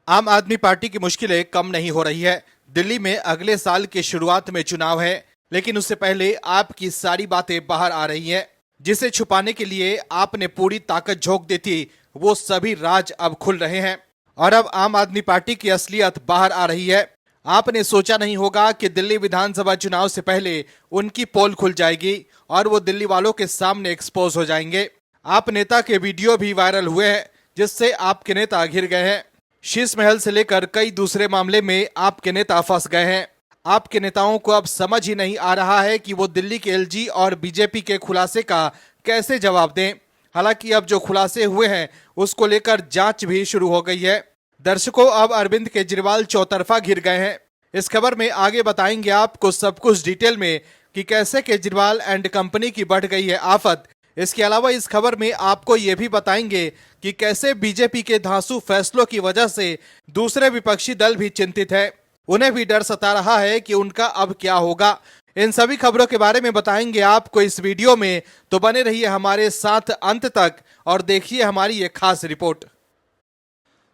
आम आदमी पार्टी की मुश्किलें कम नहीं हो रही है। दिल्ली में अगले साल के शुरुआत में चुनाव है, लेकिन उससे पहले आपकी सारी बातें बाहर आ रही हैं। जिसे छुपाने के लिए आपने पूरी ताकत झोंक दी थी, वो सभी राज अब खुल रहे हैं और अब आम आदमी पार्टी की असलियत बाहर आ रही है। आपने सोचा नहीं होगा कि दिल्ली विधानसभा चुनाव से पहले उनकी पोल खुल जाएगी और वो दिल्ली वालों के सामने एक्सपोज हो जाएंगे। आप नेता के वीडियो भी वायरल हुए हैं, जिससे आपके नेता घिर गए हैं। शीश महल से लेकर कई दूसरे मामले में आपके नेता फंस गए हैं। आपके नेताओं को अब समझ ही नहीं आ रहा है कि वो दिल्ली के एलजी और बीजेपी के खुलासे का कैसे जवाब दें। हालांकि अब जो खुलासे हुए हैं उसको लेकर जांच भी शुरू हो गई है। दर्शकों, अब अरविंद केजरीवाल चौतरफा घिर गए हैं। इस खबर में आगे बताएंगे आपको सब कुछ डिटेल में कि कैसे केजरीवाल एंड कंपनी की बढ़ गई है आफत। इसके अलावा इस खबर में आपको ये भी बताएंगे कि कैसे बीजेपी के धांसू फैसलों की वजह से दूसरे विपक्षी दल भी चिंतित है। उन्हें भी डर सता रहा है कि उनका अब क्या होगा। इन सभी खबरों के बारे में बताएंगे आपको इस वीडियो में, तो बने रहिए हमारे साथ अंत तक और देखिए हमारी ये खास रिपोर्ट।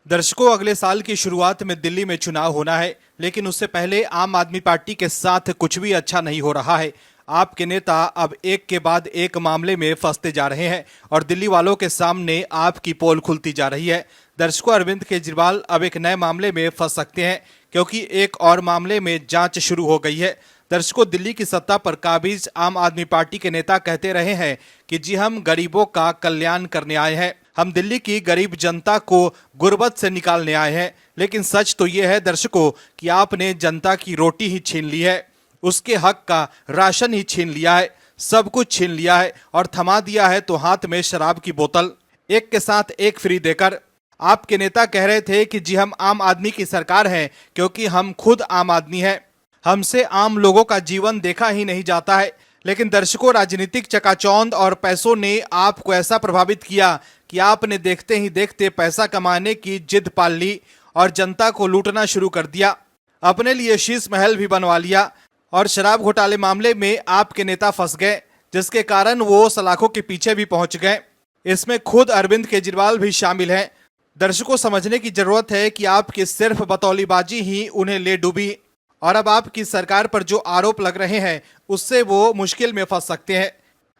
दर्शकों, अगले साल की शुरुआत में दिल्ली में चुनाव होना है, लेकिन उससे पहले आम आदमी पार्टी के साथ कुछ भी अच्छा नहीं हो रहा है। आपके नेता अब एक के बाद एक मामले में फंसते जा रहे हैं और दिल्ली वालों के सामने आपकी पोल खुलती जा रही है। दर्शकों, अरविंद केजरीवाल अब एक नए मामले में फंस सकते हैं, क्योंकि एक और मामले में जांच शुरू हो गई है। दर्शकों, दिल्ली की सत्ता पर काबिज आम आदमी पार्टी के नेता कहते रहे हैं कि जी हम गरीबों का कल्याण करने आए हैं, हम दिल्ली की गरीब जनता को गुर्बत से निकालने आए हैं। लेकिन सच तो ये है दर्शकों कि आपने जनता की रोटी ही छीन ली है, उसके हक का राशन ही छीन लिया है, सब कुछ छीन लिया है और थमा दिया है तो हाथ में शराब की बोतल एक के साथ एक फ्री देकर। आपके नेता कह रहे थे कि जी हम आम आदमी की सरकार है, क्योंकि हम खुद आम आदमी हैं, हमसे आम लोगों का जीवन देखा ही नहीं जाता है। लेकिन दर्शकों, राजनीतिक चकाचौंध और पैसों ने आपको ऐसा प्रभावित किया कि आपने देखते ही देखते पैसा कमाने की जिद पाल ली और जनता को लूटना शुरू कर दिया। अपने लिए शीश महल भी बनवा लिया और शराब घोटाले मामले में आपके नेता फंस गए, जिसके कारण वो सलाखों के पीछे भी पहुंच गए। इसमें खुद अरविंद केजरीवाल भी शामिल हैं। दर्शकों, समझने की जरूरत है कि आपकी सिर्फ बतौलीबाजी ही उन्हें ले डूबी और अब आपकी सरकार पर जो आरोप लग रहे हैं उससे वो मुश्किल में फंस सकते हैं।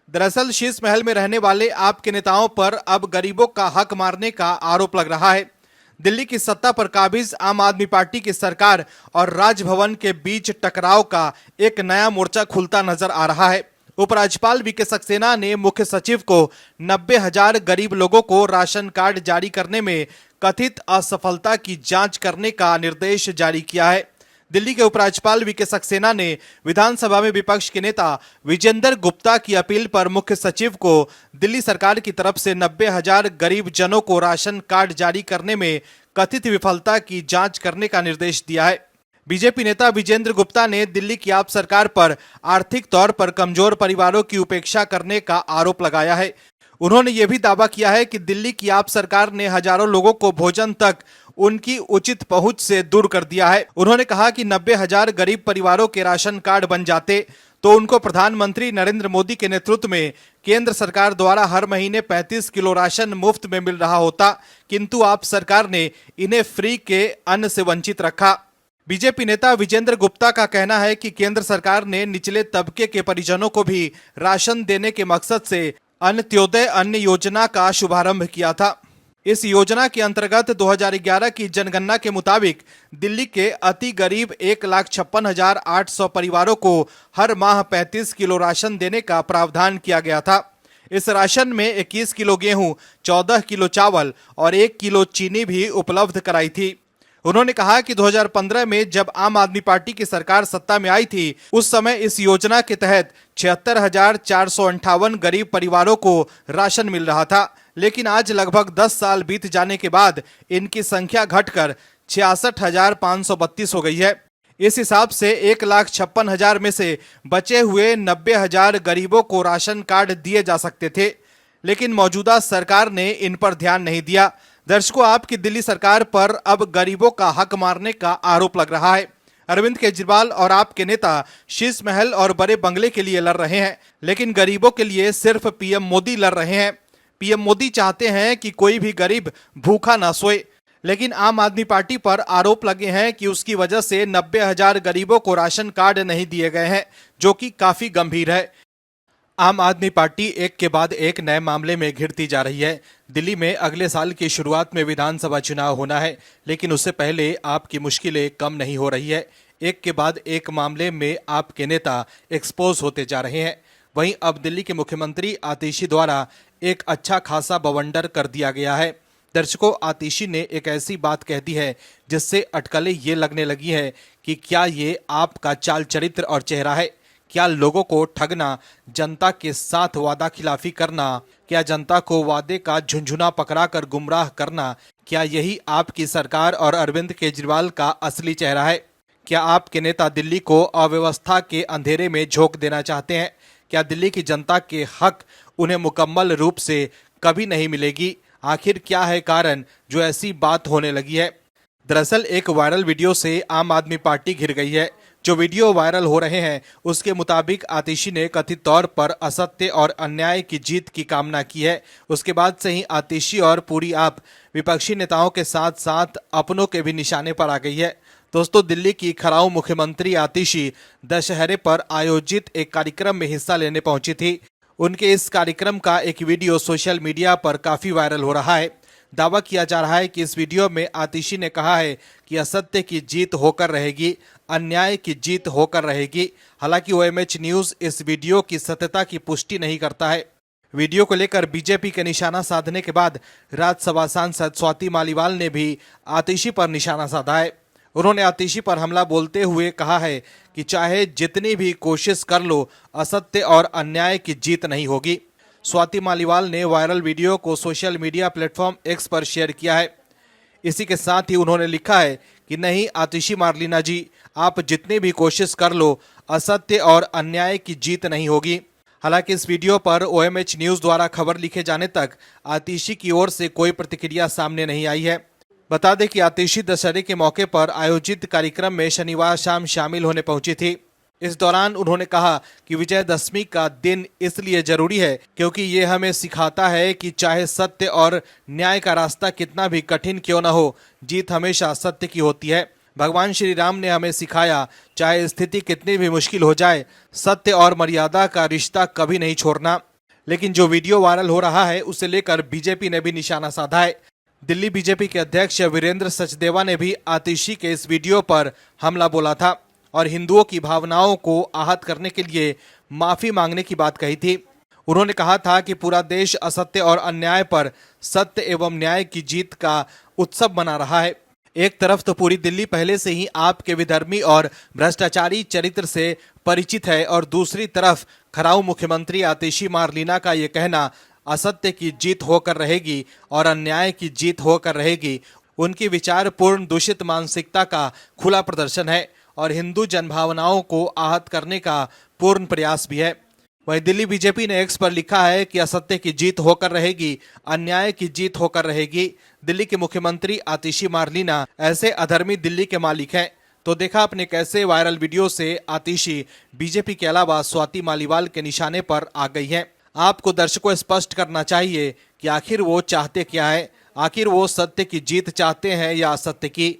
दरअसल शीश महल में रहने वाले आपके नेताओं पर अब गरीबों का हक मारने का आरोप लग रहा है। दिल्ली की सत्ता पर काबिज आम आदमी पार्टी की सरकार और राजभवन के बीच टकराव का एक नया मोर्चा खुलता नजर आ रहा है। उपराज्यपाल वीके सक्सेना ने मुख्य सचिव को 90,000 गरीब लोगों को राशन कार्ड जारी करने में कथित असफलता की जांच करने का निर्देश जारी किया है। दिल्ली के उपराज्यपाल वीके सक्सेना ने विधानसभा में विपक्ष के नेता विजेंद्र गुप्ता की अपील पर मुख्य सचिव को दिल्ली सरकार की तरफ से 90,000 गरीब जनों को राशन कार्ड जारी करने में कथित विफलता की जांच करने का निर्देश दिया है। बीजेपी नेता विजेंद्र गुप्ता ने दिल्ली की आप सरकार पर आर्थिक तौर पर कमजोर परिवारों की उपेक्षा करने का आरोप लगाया है। उन्होंने ये भी दावा किया है कि दिल्ली की आप सरकार ने हजारों लोगों को भोजन तक उनकी उचित पहुंच से दूर कर दिया है। उन्होंने कहा कि 90,000 गरीब परिवारों के राशन कार्ड बन जाते तो उनको प्रधानमंत्री नरेंद्र मोदी के नेतृत्व में केंद्र सरकार द्वारा हर महीने 35 किलो राशन मुफ्त में मिल रहा होता, किंतु आप सरकार ने इन्हें फ्री के अन्न से वंचित रखा। बीजेपी नेता विजेंद्र गुप्ता का कहना है कि केंद्र सरकार ने निचले तबके के परिजनों को भी राशन देने के मकसद से अन्त्योदय अन्न योजना का शुभारंभ किया था। इस योजना के अंतर्गत 2011 की जनगणना के मुताबिक दिल्ली के अति गरीब 1,56,800 परिवारों को हर माह 35 किलो राशन देने का प्रावधान किया गया था। इस राशन में 21 किलो गेहूं, 14 किलो चावल और 1 किलो चीनी भी उपलब्ध कराई थी। उन्होंने कहा कि 2015 में जब आम आदमी पार्टी की सरकार सत्ता में आई थी, उस समय इस योजना के तहत 76,458 गरीब परिवारों को राशन मिल रहा था। लेकिन आज लगभग 10 साल बीत जाने के बाद इनकी संख्या घटकर 66,532 हो गई है। इस हिसाब से 1,56,000 में से बचे हुए 90,000 गरीबों को राशन कार्ड दिए जा सकते थे, लेकिन मौजूदा सरकार ने इन पर ध्यान नहीं दिया। दर्शकों, आपकी दिल्ली सरकार पर अब गरीबों का हक मारने का आरोप लग रहा है। अरविंद केजरीवाल और आपके नेता शीश महल और बड़े बंगले के लिए लड़ रहे हैं, लेकिन गरीबों के लिए सिर्फ पीएम मोदी लड़ रहे हैं। पीएम मोदी चाहते हैं कि कोई भी गरीब भूखा ना सोए, लेकिन आम आदमी पार्टी पर आरोप लगे हैं कि उसकी वजह से 90,000 गरीबों को राशन कार्ड नहीं दिए गए हैं, जो कि काफी गंभीर है। आम आदमी पार्टी एक के बाद एक नए मामले में घिरती जा रही है। दिल्ली में अगले साल की शुरुआत में विधानसभा चुनाव होना है, लेकिन उससे पहले आपकी मुश्किलें कम नहीं हो रही है। एक के बाद एक मामले में आपके नेता एक्सपोज होते जा रहे हैं। वहीं अब दिल्ली के मुख्यमंत्री आतिशी द्वारा एक अच्छा खासा बवंडर कर दिया गया है। दर्शकों, आतिशी ने एक ऐसी बात कह दी है जिससे अटकलें ये लगने लगी है कि क्या ये आपका चाल चरित्र और चेहरा है? क्या लोगों को ठगना, जनता के साथ वादा खिलाफी करना, क्या जनता को वादे का झुंझुना पकड़ाकर गुमराह करना, क्या यही आपकी सरकार और अरविंद केजरीवाल का असली चेहरा है? क्या आपके नेता दिल्ली को अव्यवस्था के अंधेरे में झोंक देना चाहते हैं? क्या दिल्ली की जनता के हक उन्हें मुकम्मल रूप से कभी नहीं मिलेगी? आखिर क्या है कारण जो ऐसी बात होने लगी है? दरअसल एक वायरल वीडियो से आम आदमी पार्टी घिर गई है। जो वीडियो वायरल हो रहे हैं उसके मुताबिक आतिशी ने कथित तौर पर असत्य और अन्याय की जीत की कामना की है। उसके बाद से ही आतिशी और पूरी आप विपक्षी नेताओं के साथ साथ अपनों के भी निशाने पर आ गई है। दोस्तों, दिल्ली की खराऊ मुख्यमंत्री आतिशी दशहरे पर आयोजित एक कार्यक्रम में हिस्सा लेने पहुंची थी। उनके इस कार्यक्रम का एक वीडियो सोशल मीडिया पर काफी वायरल हो रहा है। दावा किया जा रहा है कि इस वीडियो में आतिशी ने कहा है कि असत्य की जीत होकर रहेगी, अन्याय की जीत होकर रहेगी। हालांकि ओएमएच न्यूज इस वीडियो की सत्यता की पुष्टि नहीं करता है। वीडियो को लेकर बीजेपी के निशाना साधने के बाद राज्यसभा सांसद स्वाति मालीवाल ने भी आतिशी पर निशाना साधा है। उन्होंने आतिशी पर हमला बोलते हुए कहा है कि चाहे जितनी भी कोशिश कर लो, असत्य और अन्याय की जीत नहीं होगी। स्वाति मालीवाल ने वायरल वीडियो को सोशल मीडिया प्लेटफॉर्म एक्स पर शेयर किया है। इसी के साथ ही उन्होंने लिखा है कि नहीं आतिशी मार्लिना जी, आप जितनी भी कोशिश कर लो, असत्य और अन्याय की जीत नहीं होगी। हालांकि इस वीडियो पर ओएमएच न्यूज द्वारा खबर लिखे जाने तक आतिशी की ओर से कोई प्रतिक्रिया सामने नहीं आई है। बता दें कि आतिशी दशहरे के मौके पर आयोजित कार्यक्रम में शनिवार शाम शामिल होने पहुंची थी। इस दौरान उन्होंने कहा कि विजयदशमी का दिन इसलिए जरूरी है क्योंकि ये हमें सिखाता है कि चाहे सत्य और न्याय का रास्ता कितना भी कठिन क्यों न हो, जीत हमेशा सत्य की होती है। भगवान श्री राम ने हमें सिखाया, चाहे स्थिति कितनी भी मुश्किल हो जाए, सत्य और मर्यादा का रिश्ता कभी नहीं छोड़ना। लेकिन जो वीडियो वायरल हो रहा है उसे लेकर बीजेपी ने भी निशाना साधा है। दिल्ली बीजेपी के अध्यक्ष वीरेंद्र सचदेवा ने भी आतिशी के इस वीडियो पर हमला बोला था और हिंदुओं की भावनाओं को आहत करने के लिए माफी मांगने की बात कही थी। उन्होंने कहा था कि पूरा देश असत्य और अन्याय पर सत्य एवं न्याय की जीत का उत्सव मना रहा है। एक तरफ तो पूरी दिल्ली पहले से ही आपके विधर्मी और भ्रष्टाचारी चरित्र से परिचित है और दूसरी तरफ खराऊ मुख्यमंत्री आतिशी मार्लिना का ये कहना असत्य की जीत होकर रहेगी और अन्याय की जीत होकर रहेगी, उनकी विचारपूर्ण दूषित मानसिकता का खुला प्रदर्शन है और हिंदू जनभावनाओं को आहत करने का पूर्ण प्रयास भी है। वहीं दिल्ली बीजेपी ने एक्स पर लिखा है कि असत्य की जीत होकर रहेगी, अन्याय की जीत होकर रहेगी। दिल्ली के मुख्यमंत्री आतिशी मार्लिना ऐसे अधर्मी दिल्ली के मालिक हैं। तो देखा आपने कैसे वायरल वीडियो से आतिशी बीजेपी के अलावा स्वाति मालीवाल के निशाने पर आ गई हैं। आपको दर्शकों स्पष्ट करना चाहिए कि आखिर वो चाहते क्या है, आखिर वो सत्य की जीत चाहते हैं या असत्य की।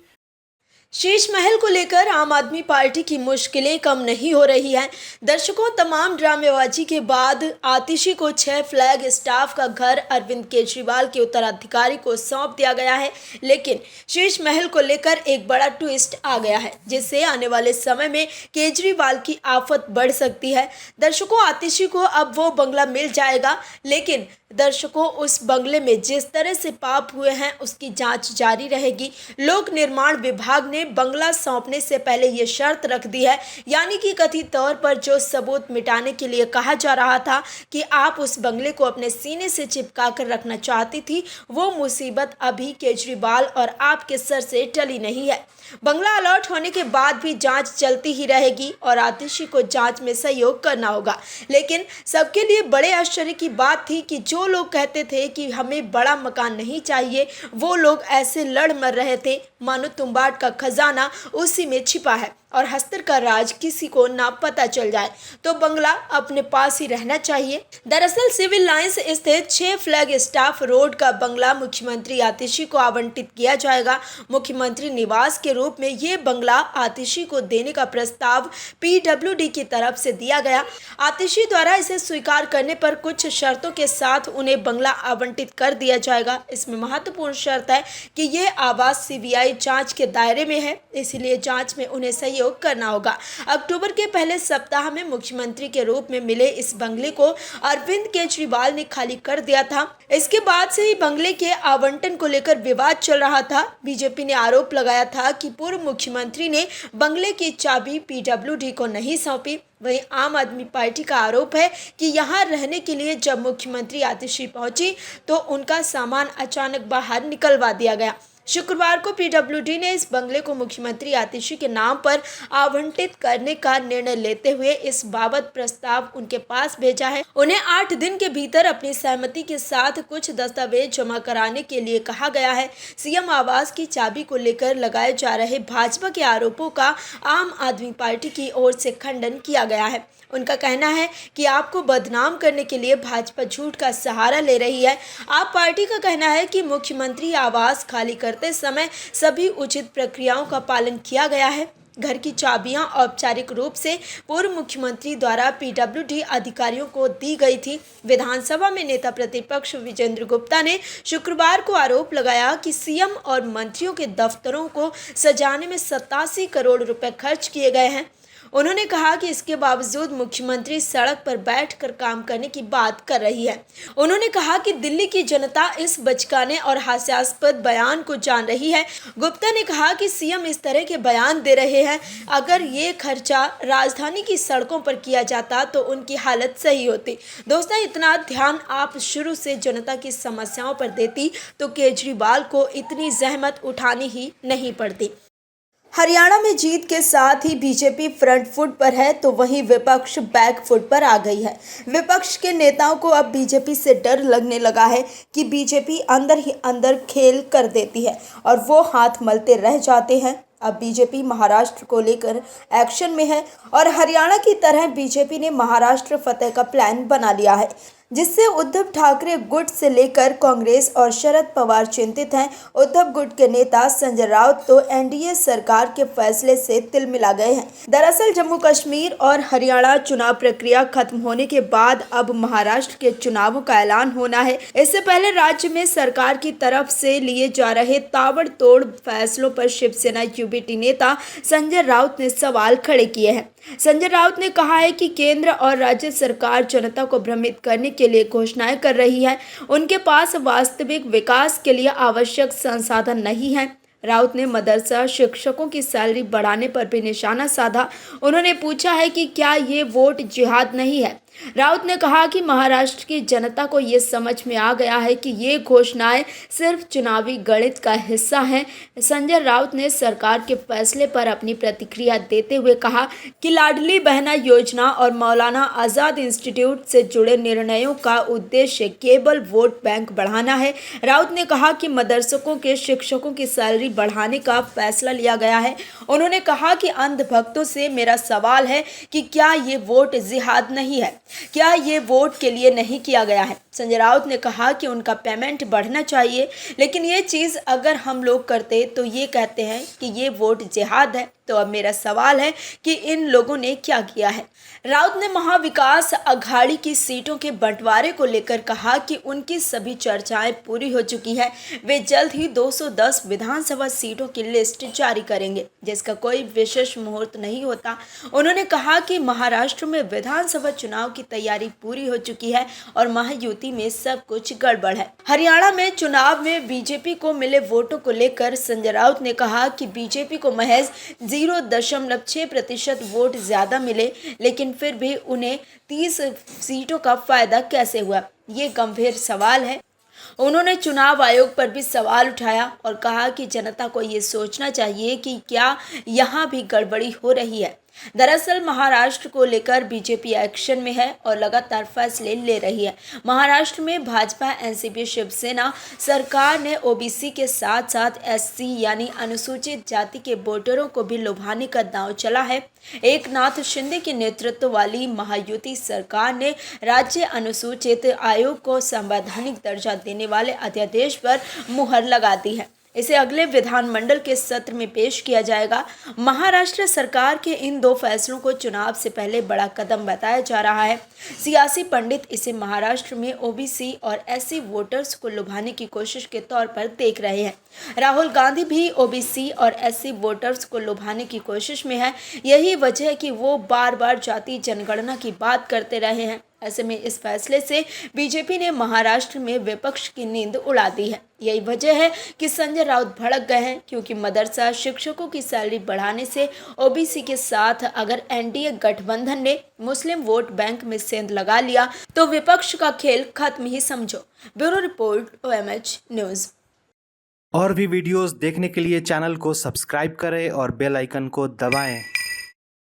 शीश महल को लेकर आम आदमी पार्टी की मुश्किलें कम नहीं हो रही हैं। दर्शकों, तमाम ड्रामेबाजी के बाद आतिशी को 6 फ्लैग स्टाफ का घर अरविंद केजरीवाल के उत्तराधिकारी को सौंप दिया गया है। लेकिन शीश महल को लेकर एक बड़ा ट्विस्ट आ गया है, जिससे आने वाले समय में केजरीवाल की आफत बढ़ सकती है। दर्शकों, आतिशी को अब वो बंगला मिल जाएगा, लेकिन दर्शकों उस बंगले में जिस तरह से पाप हुए हैं उसकी जांच जारी रहेगी। लोक निर्माण विभाग ने बंगला सौंपने से पहले ये शर्त रख दी है, यानी कि कथित तौर पर जो सबूत मिटाने के लिए कहा जा रहा था कि आप उस बंगले को अपने सीने से चिपका कर रखना चाहती थी, वो मुसीबत अभी केजरीवाल और आपके सर से टली नहीं है। बंगला अलॉट होने के बाद भी जांच चलती ही रहेगी और आतिशी को जांच में सहयोग करना होगा। लेकिन सबके लिए बड़े आश्चर्य की बात थी कि जो लोग कहते थे कि हमें बड़ा मकान नहीं चाहिए, वो लोग ऐसे लड़ मर रहे थे मानो तुम्बाड का खजाना उसी में छिपा है। और हस्तर का राज किसी को ना पता चल जाए तो बंगला अपने पास ही रहना चाहिए। दरअसल सिविल लाइंस स्थित 6 फ्लैग स्टाफ रोड का बंगला मुख्यमंत्री आतिशी को आवंटित किया जाएगा। मुख्यमंत्री निवास के रूप में ये बंगला आतिशी को देने का प्रस्ताव PWD की तरफ से दिया गया। आतिशी द्वारा इसे स्वीकार करने पर कुछ शर्तों के साथ उन्हें बंगला आवंटित कर दिया जाएगा। इसमें महत्वपूर्ण शर्त है कि ये आवास CBI जांच के दायरे में है, इसलिए जांच में उन्हें सहयोग करना होगा। अक्टूबर के पहले सप्ताह में मुख्यमंत्री के रूप में मिले इस बंगले को अरविंद केजरीवाल ने खाली कर दिया था। इसके बाद से ही बंगले के आवंटन को लेकर विवाद चल रहा था। बीजेपी ने आरोप लगाया था कि पूर्व मुख्यमंत्री ने बंगले की चाबी PWD को नहीं सौंपी। वहीं आम आदमी पार्टी का आरोप है कि यहां रहने के लिए जब मुख्यमंत्री आतिशी पहुंची तो उनका सामान अचानक बाहर निकलवा दिया गया। शुक्रवार को PWD ने इस बंगले को मुख्यमंत्री आतिशी के नाम पर आवंटित करने का निर्णय लेते हुए इस बाबत प्रस्ताव उनके पास भेजा है। उन्हें 8 दिन के भीतर अपनी सहमति के साथ कुछ दस्तावेज जमा कराने के लिए कहा गया है। CM आवास की चाबी को लेकर लगाए जा रहे भाजपा के आरोपों का आम आदमी पार्टी की ओर से खंडन किया गया है। उनका कहना है कि आपको बदनाम करने के लिए भाजपा झूठ का सहारा ले रही है। आप पार्टी का कहना है कि मुख्यमंत्री आवास खाली करते समय सभी उचित प्रक्रियाओं का पालन किया गया है। घर की चाबियां औपचारिक रूप से पूर्व मुख्यमंत्री द्वारा PWD अधिकारियों को दी गई थी। विधानसभा में नेता प्रतिपक्ष विजेंद्र गुप्ता ने शुक्रवार को आरोप लगाया कि CM और मंत्रियों के दफ्तरों को सजाने में 87 करोड़ रुपए खर्च किए गए हैं। उन्होंने कहा कि इसके बावजूद मुख्यमंत्री सड़क पर बैठकर काम करने की बात कर रही है। उन्होंने कहा कि दिल्ली की जनता इस बचकाने और हास्यास्पद बयान को जान रही है। गुप्ता ने कहा कि CM इस तरह के बयान दे रहे हैं। अगर ये खर्चा राजधानी की सड़कों पर किया जाता तो उनकी हालत सही होती। दोस्तों, इतना ध्यान आप शुरू से जनता की समस्याओं पर देती तो केजरीवाल को इतनी जहमत उठानी ही नहीं पड़ती। हरियाणा में जीत के साथ ही बीजेपी फ्रंट फुट पर है तो वहीं विपक्ष बैक फुट पर आ गई है। विपक्ष के नेताओं को अब बीजेपी से डर लगने लगा है कि बीजेपी अंदर ही अंदर खेल कर देती है और वो हाथ मलते रह जाते हैं। अब बीजेपी महाराष्ट्र को लेकर एक्शन में है और हरियाणा की तरह बीजेपी ने महाराष्ट्र फतेह का प्लान बना लिया है, जिससे उद्धव ठाकरे गुट से लेकर कांग्रेस और शरद पवार चिंतित हैं। उद्धव गुट के नेता संजय राउत तो NDA सरकार के फैसले से तिलमिला गए हैं। दरअसल जम्मू कश्मीर और हरियाणा चुनाव प्रक्रिया खत्म होने के बाद अब महाराष्ट्र के चुनावों का ऐलान होना है। इससे पहले राज्य में सरकार की तरफ से लिए जा रहे ताबड़तोड़ फैसलों पर शिवसेना UBT नेता संजय राउत ने सवाल खड़े किए हैं। संजय राउत ने कहा है कि केंद्र और राज्य सरकार जनता को भ्रमित करने के लिए घोषणाएं कर रही है। उनके पास वास्तविक विकास के लिए आवश्यक संसाधन नहीं है। राउत ने मदरसा शिक्षकों की सैलरी बढ़ाने पर भी निशाना साधा। उन्होंने पूछा है कि क्या ये वोट जिहाद नहीं है। राउत ने कहा कि महाराष्ट्र की जनता को ये समझ में आ गया है कि ये घोषणाएं सिर्फ चुनावी गणित का हिस्सा हैं। संजय राउत ने सरकार के फैसले पर अपनी प्रतिक्रिया देते हुए कहा कि लाडली बहना योजना और मौलाना आज़ाद इंस्टीट्यूट से जुड़े निर्णयों का उद्देश्य केवल वोट बैंक बढ़ाना है। राउत ने कहा कि मदरसों के शिक्षकों की सैलरी बढ़ाने का फैसला लिया गया है। उन्होंने कहा कि अंधभक्तों से मेरा सवाल है कि क्या ये वोट जिहाद नहीं है, क्या ये वोट के लिए नहीं किया गया है। संजय राउत ने कहा कि उनका पेमेंट बढ़ना चाहिए, लेकिन ये चीज़ अगर हम लोग करते तो ये कहते हैं कि ये वोट जिहाद है। तो अब मेरा सवाल है कि इन लोगों ने क्या किया है। राउत ने महाविकास अघाड़ी की सीटों के बंटवारे को लेकर कहा कि उनकी सभी चर्चाएं पूरी हो चुकी है। वे जल्द ही 210 विधानसभा सीटों की लिस्ट जारी करेंगे, जिसका कोई विशेष मुहूर्त नहीं होता। उन्होंने कहा कि महाराष्ट्र में विधानसभा चुनाव की तैयारी पूरी हो चुकी है और महायुति में सब कुछ गड़बड़ है। हरियाणा में चुनाव में बीजेपी को मिले वोटों को लेकर संजय राउत ने कहा कि बीजेपी को महज 0.6% वोट ज्यादा मिले, लेकिन फिर भी उन्हें 30 सीटों का फायदा कैसे हुआ, ये गंभीर सवाल है। उन्होंने चुनाव आयोग पर भी सवाल उठाया और कहा कि जनता को ये सोचना चाहिए कि क्या यहाँ भी गड़बड़ी हो रही है। दरअसल महाराष्ट्र को लेकर बीजेपी एक्शन में है और लगातार फैसले ले रही है। महाराष्ट्र में भाजपा, एनसीपी, शिवसेना सरकार ने ओबीसी के साथ साथ एससी यानी अनुसूचित जाति के वोटरों को भी लुभाने का दांव चला है। एकनाथ शिंदे के नेतृत्व वाली महायुति सरकार ने राज्य अनुसूचित आयोग को संवैधानिक दर्जा देने वाले अध्यादेश पर मुहर लगा दी है। इसे अगले विधानमंडल के सत्र में पेश किया जाएगा। महाराष्ट्र सरकार के इन दो फैसलों को चुनाव से पहले बड़ा कदम बताया जा रहा है। सियासी पंडित इसे महाराष्ट्र में ओबीसी और एससी वोटर्स को लुभाने की कोशिश के तौर पर देख रहे हैं। राहुल गांधी भी ओबीसी और एससी वोटर्स को लुभाने की कोशिश में है। यही वजह है कि वो बार बार जाति जनगणना की बात करते रहे हैं। ऐसे में इस फैसले से बीजेपी ने महाराष्ट्र में विपक्ष की नींद उड़ा दी है। यही वजह है कि संजय राउत भड़क गए हैं, क्योंकि मदरसा शिक्षकों की सैलरी बढ़ाने से ओबीसी के साथ अगर एनडीए गठबंधन ने मुस्लिम वोट बैंक में सेंध लगा लिया तो विपक्ष का खेल खत्म ही समझो। Bureau report, OMH news. और भी वीडियोस देखने के लिए चैनल को सब्सक्राइब करें और बेल आइकन को दबाएं।